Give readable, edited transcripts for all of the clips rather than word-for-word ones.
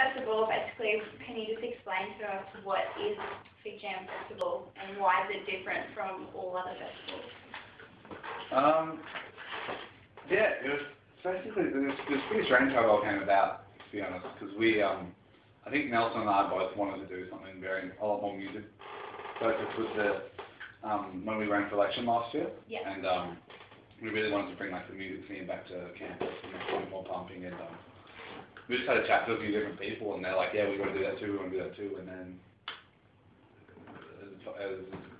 festival, basically, can you just explain to us what is Figjam Festival and why is it different from all other festivals? Yeah, it was basically, it was pretty strange how it all came about, to be honest, because we, I think Nelson and I both wanted to do something a lot more music focused with when we ran for election last year. Yeah. And we really wanted to bring like the music scene back to campus and make it more pumping, and we just had a chat to a few different people, and they're like, yeah, we want to do that too, and then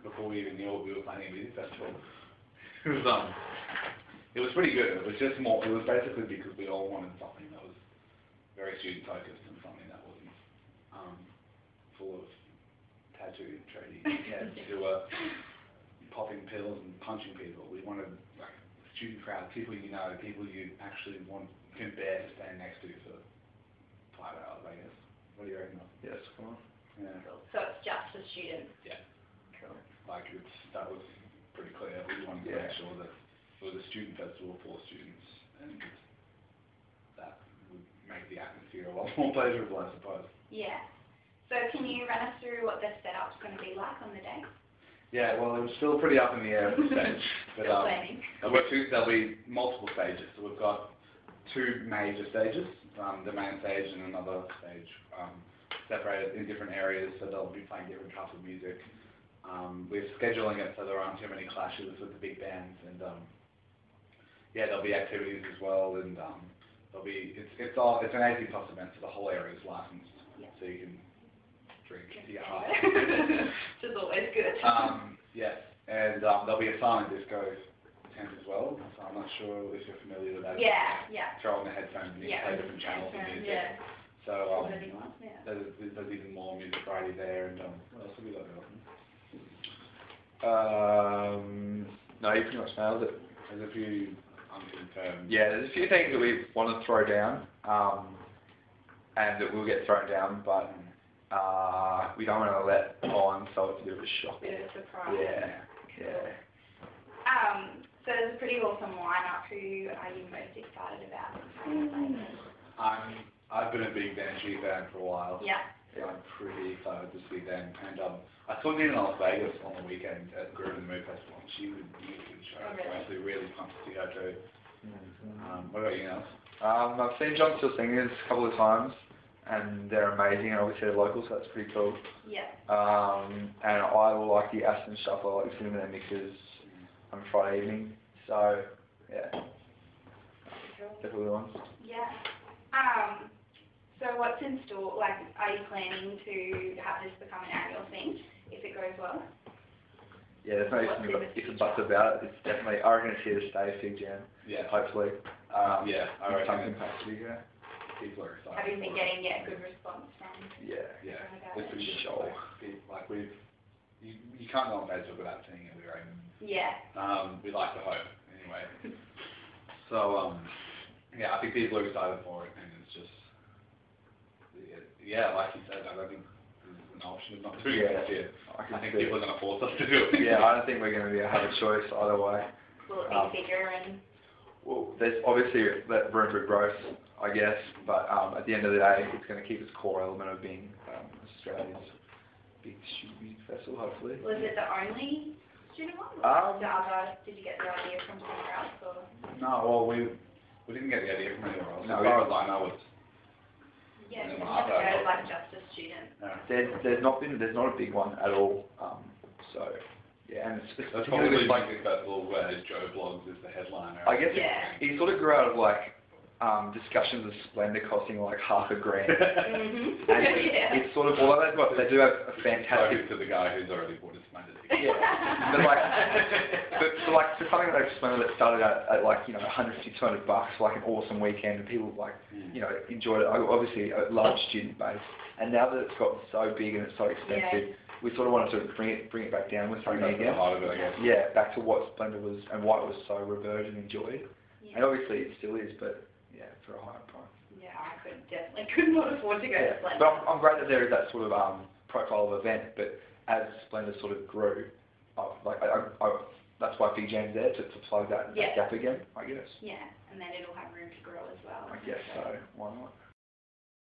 before we even knew it, we were planning a music festival. It was pretty good. It was basically because we all wanted something that was very student focused and something that wasn't full of tattoo trading heads who were popping pills and punching people. We wanted like student crowd, people you know, people you actually can bear to stand next to for 5 hours, I guess. What do you reckon? Yes, come on. Yeah. Cool. So it's just for students? Yeah. Cool. Like that was pretty clear. We wanted to make sure that it was a student festival for students, and that would make the atmosphere a lot more pleasurable, I suppose. Yeah. So can you run us through what the setup's going to be like on the day? Yeah, well, it was still pretty up in the air at the stage. But planning. there'll be multiple stages. So we've got 2 major stages, the main stage and another stage, separated in different areas, so they'll be playing different types of music. We're scheduling it so there aren't too many clashes with the big bands, and yeah, there'll be activities as well, and it's an 18+ event, so the whole area is licensed, so you can drink your heart. Which is always good. Yes, and there'll be a silent disco tent as well, so I'm not sure if you're familiar with that. Yeah. Throw on the headphones and you play different channels of music. Yeah. So there's even more music variety there, and what else have we got going? No, you pretty much nailed it. There's a few unconfirmed. Yeah, there's a few things that we want to throw down, and that will get thrown down, but we don't want to let on, so it's a bit of a shock. Bit of a surprise. Yeah. So there's a pretty awesome lineup. Who are you most excited about? I've been a big Banshee fan for a while. Yeah. So I'm pretty excited to see them. And I saw Nina in Las Vegas on the weekend at the Groove and Mood Festival, and she was a beautiful show. Oh, really? So I'm actually really pumped to see her too. What about you, Nels? I've seen John Still Singers a couple of times, and they're amazing, and obviously they're local, so that's pretty cool. Yeah. And I like the Aston Shuffle, I like listening to their mixes on Friday evening, so yeah. Definitely the ones. Yeah. So what's in store? Like, are you planning to have this become an annual thing if it goes well? Yeah, there's no ifs and buts about it. It's definitely, I reckon it's here to stay, Figjam. Yeah. Hopefully. Yeah, I reckon some capacity, yeah. People are excited. Have you been getting good response from? Yeah. It's pretty good. Show. Like you can't go on Facebook without seeing it, right? Yeah. We like to hope, anyway. So, yeah, I think people are excited for it, and it's just, yeah, like you said, I don't think there's an option of not doing it this year. I think people are going to force us to do it. Yeah, I don't think we're going to have a choice either way. Will it be bigger and? Well, there's obviously room for growth, I guess, but at the end of the day, it's going to keep its core element of being Australia's big student music festival, hopefully. Was it the only student one? Did you get the idea from somewhere else? Or? No, well, we didn't get the idea from anywhere else. No, as far as I know, it's... Yeah, you've never heard of like just a student. No. There's not a big one at all, so... Yeah, and it's probably like the festival where Joe Blogs is the headliner. I guess he sort of grew out of like discussions of Splendor costing like $500,000. And it's sort of, although they do have a fantastic. To the guy who's already bought his Splendor ticket. Yeah, but for something like Splendor that started out at like $150, $200 for like an awesome weekend, and people like enjoyed it. Obviously a large student base, and now that it's got so big and it's so expensive. We sort of wanted to bring it back down with something again. Yeah, back to what Splendor was and why it was so revered and enjoyed. Yeah. And obviously it still is, but yeah, for a higher price. Yeah, I could not afford to go to Splendor. But I'm glad that there is that sort of profile of event. But as Splendor sort of grew, that's why Figjam's there to plug that gap again, I guess. Yeah, and then it'll have room to grow as well. I guess so. Why not?